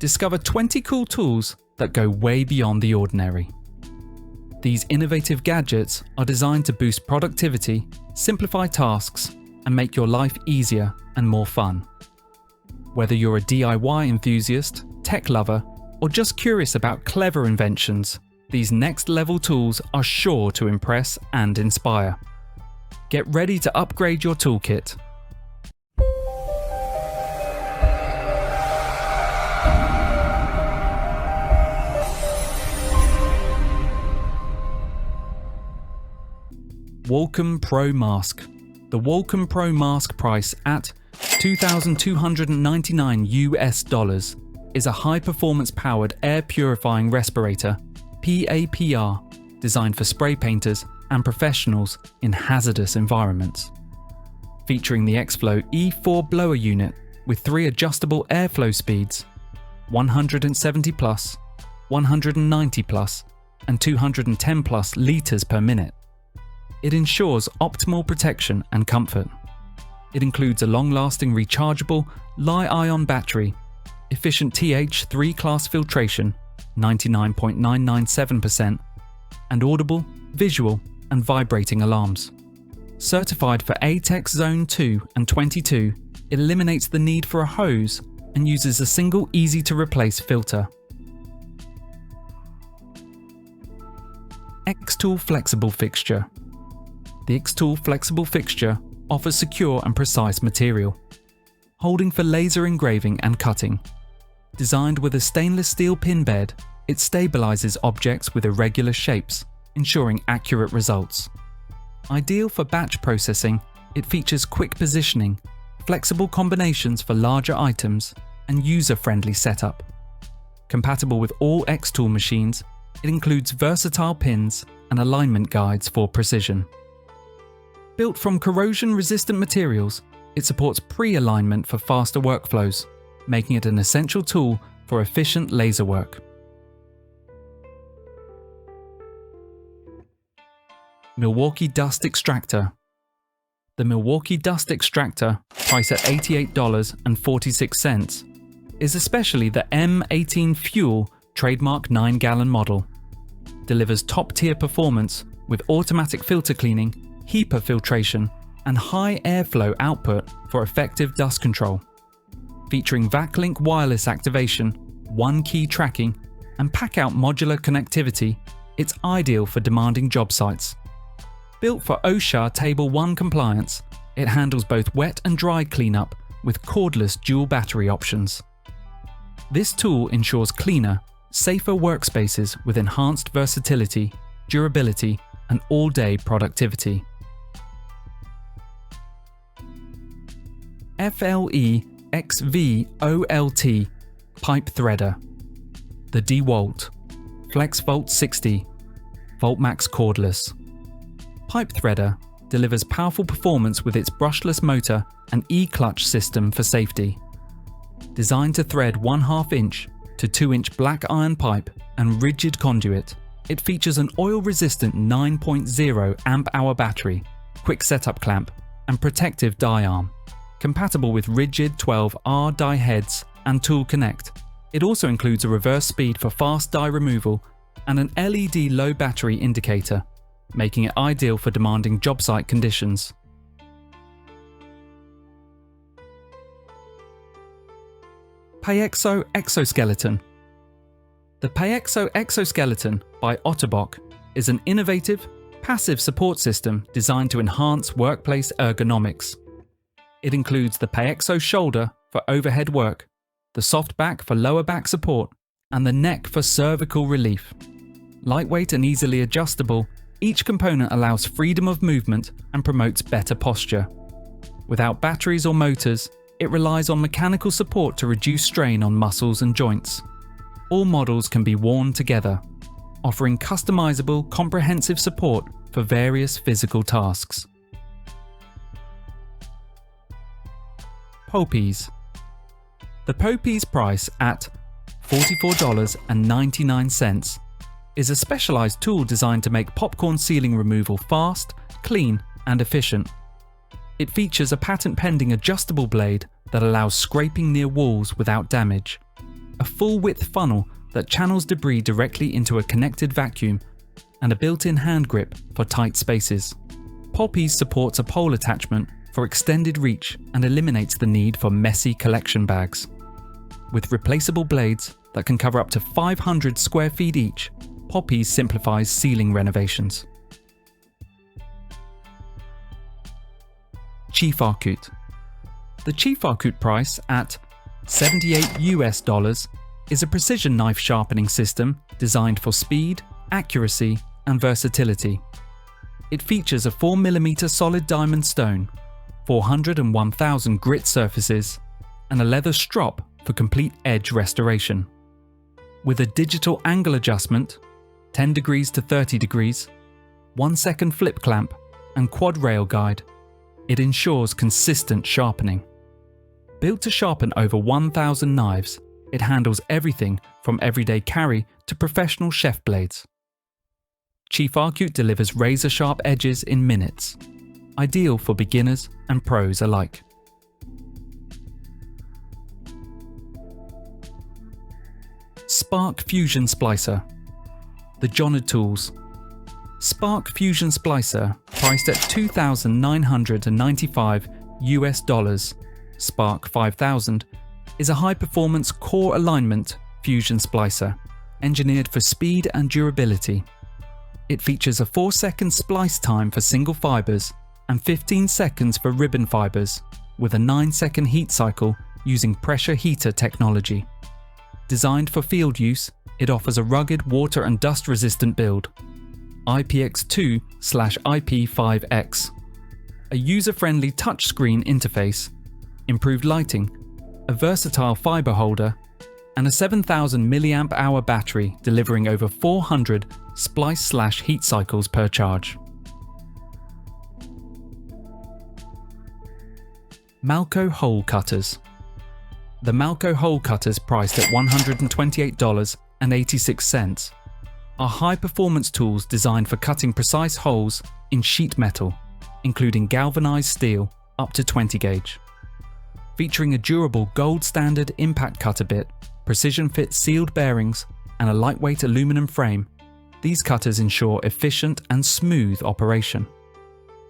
discover 20 cool tools that go way beyond the ordinary. These innovative gadgets are designed to boost productivity, simplify tasks, and make your life easier and more fun. Whether you're a DIY enthusiast, tech lover, or just curious about clever inventions, these next-level tools are sure to impress and inspire. Get ready to upgrade your toolkit. Walcom PRO Mask. The Walcom PRO Mask price at $2,299 US is a high-performance powered air purifying respirator, PAPR, designed for spray painters and professionals in hazardous environments. Featuring the X-Flow E4 blower unit with 3 adjustable airflow speeds, 170 plus, 190 plus, and 210 plus liters per minute. It ensures optimal protection and comfort. It includes a long-lasting rechargeable Li-ion battery, efficient TH3 class filtration, 99.997%, and audible, visual, and vibrating alarms. Certified for ATEX Zone 2 and 22, it eliminates the need for a hose and uses a single easy-to-replace filter. xTool Flexible Fixture. The xTool Flexible Fixture offers secure and precise material, holding for laser engraving and cutting. Designed with a stainless steel pin bed, it stabilizes objects with irregular shapes, ensuring accurate results. Ideal for batch processing, it features quick positioning, flexible combinations for larger items, and user-friendly setup. Compatible with all xTool machines, it includes versatile pins and alignment guides for precision. Built from corrosion-resistant materials, it supports pre-alignment for faster workflows, making it an essential tool for efficient laser work. Milwaukee Dust Extractor. The Milwaukee Dust Extractor, priced at $88.46, is especially the M18 Fuel trademark 9-gallon model. Delivers top-tier performance with automatic filter cleaning, HEPA filtration, and high airflow output for effective dust control. Featuring VAC-Link wireless activation, one-key tracking, and pack-out modular connectivity, it's ideal for demanding job sites. Built for OSHA Table 1 compliance, it handles both wet and dry cleanup with cordless dual battery options. This tool ensures cleaner, safer workspaces with enhanced versatility, durability, and all-day productivity. FLEXVOLT Pipe Threader. The DeWalt FLEXVOLT 60 VoltMax Cordless Pipe Threader delivers powerful performance with its brushless motor and E-clutch system for safety. Designed to thread 1/2 inch to 2-inch black iron pipe and rigid conduit, it features an oil-resistant 9.0 amp-hour battery, quick setup clamp, and protective die arm. Compatible with rigid 12R die heads and Tool Connect, it also includes a reverse speed for fast die removal and an LED low battery indicator, making it ideal for demanding job site conditions. Paexo Exoskeleton. The Paexo Exoskeleton by Otterbock is an innovative, passive support system designed to enhance workplace ergonomics. It includes the Paexo shoulder for overhead work, the soft back for lower back support, and the neck for cervical relief. Lightweight and easily adjustable, each component allows freedom of movement and promotes better posture. Without batteries or motors, it relies on mechanical support to reduce strain on muscles and joints. All models can be worn together, offering customizable, comprehensive support for various physical tasks. POPeeze. The POPeeze price at $44.99 is a specialized tool designed to make popcorn ceiling removal fast, clean, and efficient. It features a patent-pending adjustable blade that allows scraping near walls without damage, a full-width funnel that channels debris directly into a connected vacuum, and a built-in hand grip for tight spaces. POPeeze supports a pole attachment for extended reach and eliminates the need for messy collection bags. With replaceable blades that can cover up to 500 square feet each, POPeeze simplifies ceiling renovations. Cheefarcuut. The Cheefarcuut price at $78 is a precision knife sharpening system designed for speed, accuracy, and versatility. It features a 4mm solid diamond stone, 400 and 1000 grit surfaces, and a leather strop for complete edge restoration. With a digital angle adjustment, 10 degrees to 30 degrees, 1 second flip clamp, and quad rail guide, it ensures consistent sharpening. Built to sharpen over 1,000 knives, it handles everything from everyday carry to professional chef blades. Cheefarcuut delivers razor-sharp edges in minutes, ideal for beginners and pros alike. SPARC Fusion Splicer. The Jonard Tools. SPARC Fusion Splicer, priced at $2,995 SPARC 5000, is a high-performance core alignment fusion splicer, engineered for speed and durability. It features a 4-second splice time for single fibers and 15 seconds for ribbon fibers, with a 9-second heat cycle using pressure heater technology. Designed for field use, it offers a rugged water and dust resistant build, IPX2/IP5X, a user-friendly touchscreen interface, improved lighting, a versatile fiber holder, and a 7,000 mAh battery delivering over 400 splice/heat cycles per charge. Malco Hole Cutters. The Malco Hole Cutters, priced at $128.86, are high-performance tools designed for cutting precise holes in sheet metal, including galvanized steel up to 20 gauge. Featuring a durable gold standard impact cutter bit, precision fit sealed bearings, and a lightweight aluminum frame, these cutters ensure efficient and smooth operation.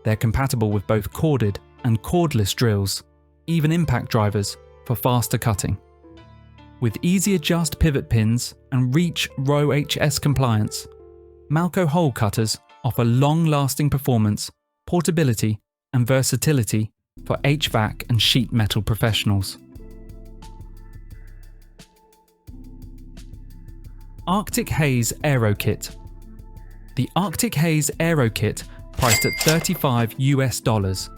They're compatible with both corded and cordless drills, even impact drivers for faster cutting. With easy adjust pivot pins and reach Row HS compliance, Malco hole cutters offer long-lasting performance, portability, and versatility for HVAC and sheet metal professionals. Arctic Haze Aero Kit. The Arctic Haze Aero Kit, priced at $35,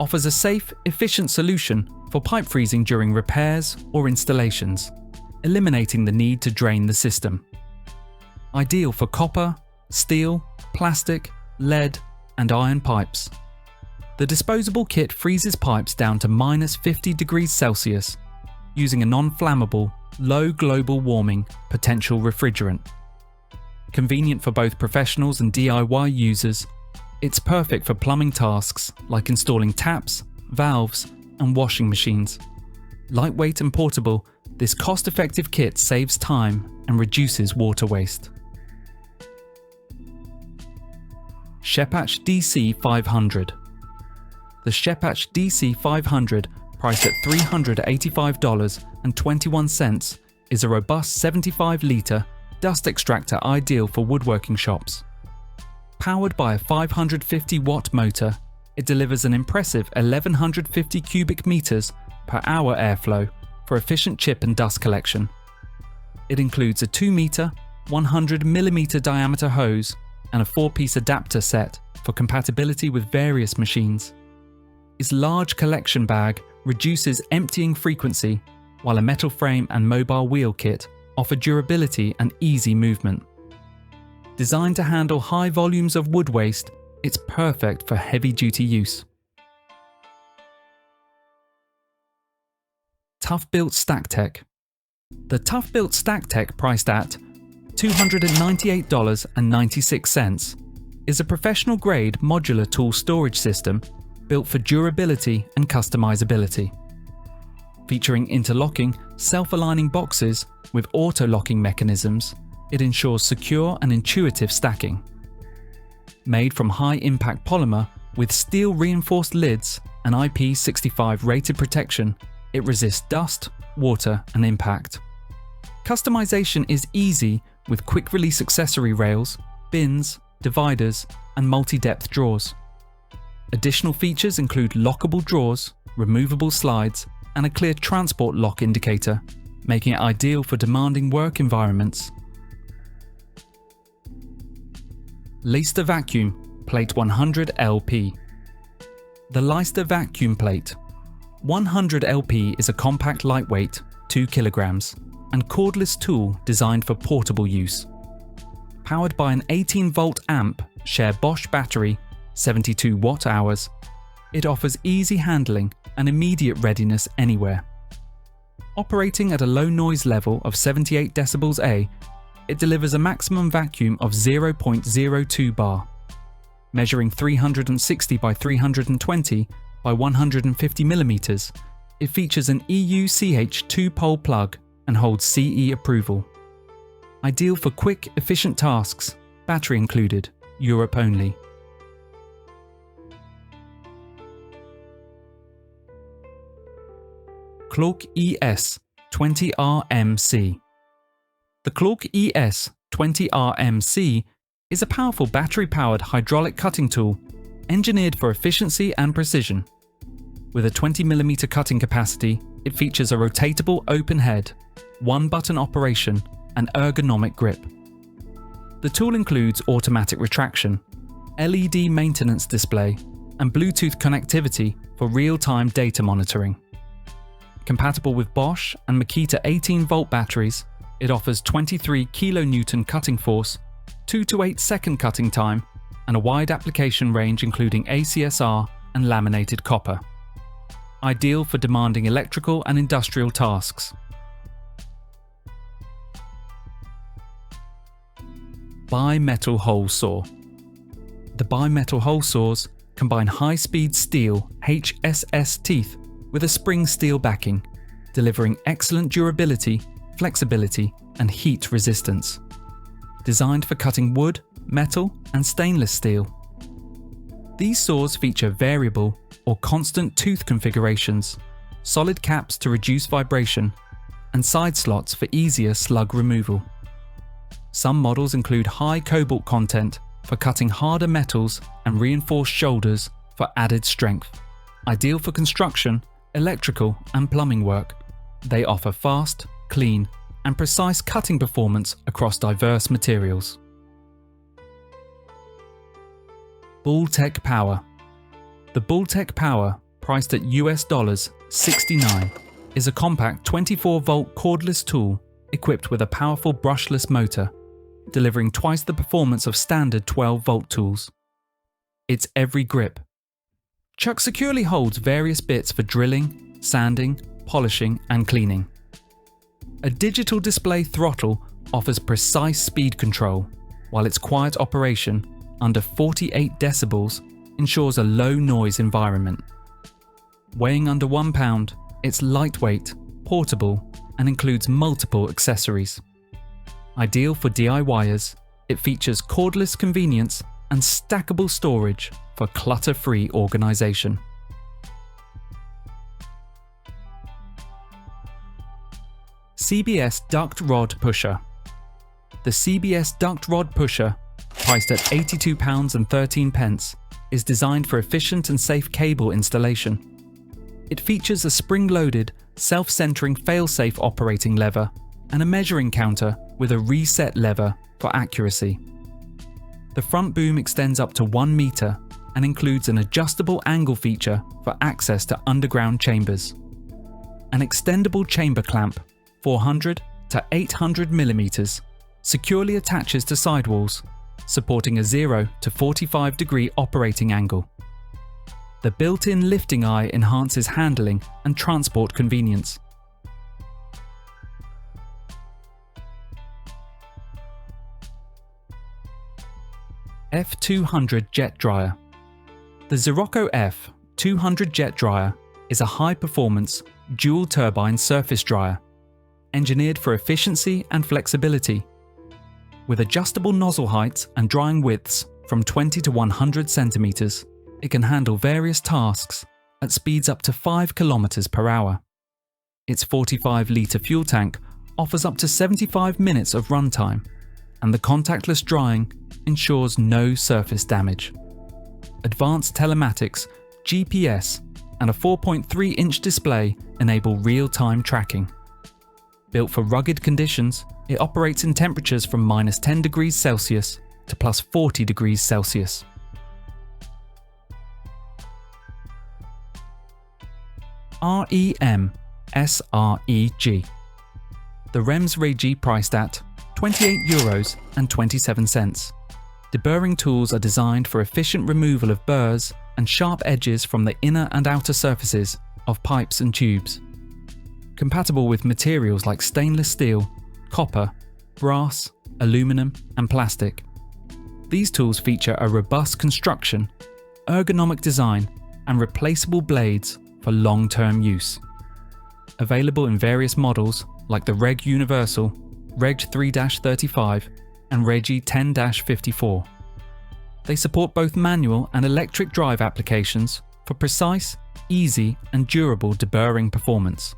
offers a safe, efficient solution for pipe freezing during repairs or installations, eliminating the need to drain the system. Ideal for copper, steel, plastic, lead, and iron pipes. The disposable kit freezes pipes down to -50 degrees Celsius using a non-flammable, low global warming potential refrigerant. Convenient for both professionals and DIY users, it's perfect for plumbing tasks like installing taps, valves, and washing machines. Lightweight and portable, this cost-effective kit saves time and reduces water waste. Scheppach DC500. The Scheppach DC500, priced at $385.21, is a robust 75-litre dust extractor ideal for woodworking shops. Powered by a 550-watt motor, it delivers an impressive 1,150 cubic meters per hour airflow for efficient chip and dust collection. It includes a 2-meter, 100mm diameter hose and a 4-piece adapter set for compatibility with various machines. Its large collection bag reduces emptying frequency, while a metal frame and mobile wheel kit offer durability and easy movement. Designed to handle high volumes of wood waste, it's perfect for heavy-duty use. ToughBuilt StackTech. The ToughBuilt StackTech, priced at $298.96, is a professional-grade modular tool storage system built for durability and customizability. Featuring interlocking, self-aligning boxes with auto-locking mechanisms, it ensures secure and intuitive stacking. Made from high-impact polymer with steel-reinforced lids and IP65 rated protection, it resists dust, water, and impact. Customization is easy with quick-release accessory rails, bins, dividers, and multi-depth drawers. Additional features include lockable drawers, removable slides, and a clear transport lock indicator, making it ideal for demanding work environments. Leister Vacuum Plate 100 LP. The Leister Vacuum Plate 100 LP is a compact, lightweight, 2 kilograms, and cordless tool designed for portable use. Powered by an 18-volt amp Share Bosch battery, 72 watt-hours, it offers easy handling and immediate readiness anywhere. Operating at a low noise level of 78 decibels A, it delivers a maximum vacuum of 0.02 bar. Measuring 360 by 320 by 150 millimeters, it features an EUCH 2-pole plug and holds CE approval. Ideal for quick, efficient tasks, battery included, Europe only. Klauke ES 20RMC. The Klauke ES 20RMC is a powerful battery-powered hydraulic cutting tool engineered for efficiency and precision. With a 20mm cutting capacity, it features a rotatable open head, one-button operation, and ergonomic grip. The tool includes automatic retraction, LED maintenance display, and Bluetooth connectivity for real-time data monitoring. Compatible with Bosch and Makita 18-volt batteries, it offers 23 kN cutting force, 2 to 8 second cutting time, and a wide application range including ACSR and laminated copper. Ideal for demanding electrical and industrial tasks. Bimetal hole saw. The bimetal hole saws combine high-speed steel HSS teeth with a spring steel backing, delivering excellent durability, flexibility, and heat resistance. Designed for cutting wood, metal, and stainless steel. These saws feature variable or constant tooth configurations, solid caps to reduce vibration, and side slots for easier slug removal. Some models include high cobalt content for cutting harder metals and reinforced shoulders for added strength. Ideal for construction, electrical, and plumbing work, they offer fast, clean, and precise cutting performance across diverse materials. BULLTEC Power. The BULLTEC Power, priced at US $69, is a compact 24-volt cordless tool equipped with a powerful brushless motor, delivering twice the performance of standard 12-volt tools. Its every grip. Chuck securely holds various bits for drilling, sanding, polishing, and cleaning. A digital display throttle offers precise speed control, while its quiet operation, under 48 decibels, ensures a low noise environment. Weighing under 1 pound, it's lightweight, portable, and includes multiple accessories. Ideal for DIYers, it features cordless convenience and stackable storage for clutter-free organization. CBS Duct Rod Pusher. The CBS Duct Rod Pusher, priced at £82.13, is designed for efficient and safe cable installation. It features a spring-loaded, self-centering fail-safe operating lever and a measuring counter with a reset lever for accuracy. The front boom extends up to 1 meter and includes an adjustable angle feature for access to underground chambers. An extendable chamber clamp, 400 to 800 millimeters, securely attaches to sidewalls, supporting a 0 to 45 degree operating angle. The built-in lifting eye enhances handling and transport convenience. F200 Jet Dryer. The Xeroco F200 Jet Dryer is a high-performance, dual turbine surface dryer, engineered for efficiency and flexibility. With adjustable nozzle heights and drying widths from 20 to 100 centimeters, it can handle various tasks at speeds up to 5 kilometers per hour. Its 45-litre fuel tank offers up to 75 minutes of runtime, and the contactless drying ensures no surface damage. Advanced telematics, GPS, and a 4.3-inch display enable real-time tracking. Built for rugged conditions, it operates in temperatures from -10 degrees Celsius to +40 degrees Celsius. REM SREG. The REMS Regi priced at €28.27. Deburring tools are designed for efficient removal of burrs and sharp edges from the inner and outer surfaces of pipes and tubes. Compatible with materials like stainless steel, copper, brass, aluminum, and plastic. These tools feature a robust construction, ergonomic design, and replaceable blades for long-term use. Available in various models like the Reg Universal, Reg 3-35, and Regi 10-54. They support both manual and electric drive applications for precise, easy, and durable deburring performance.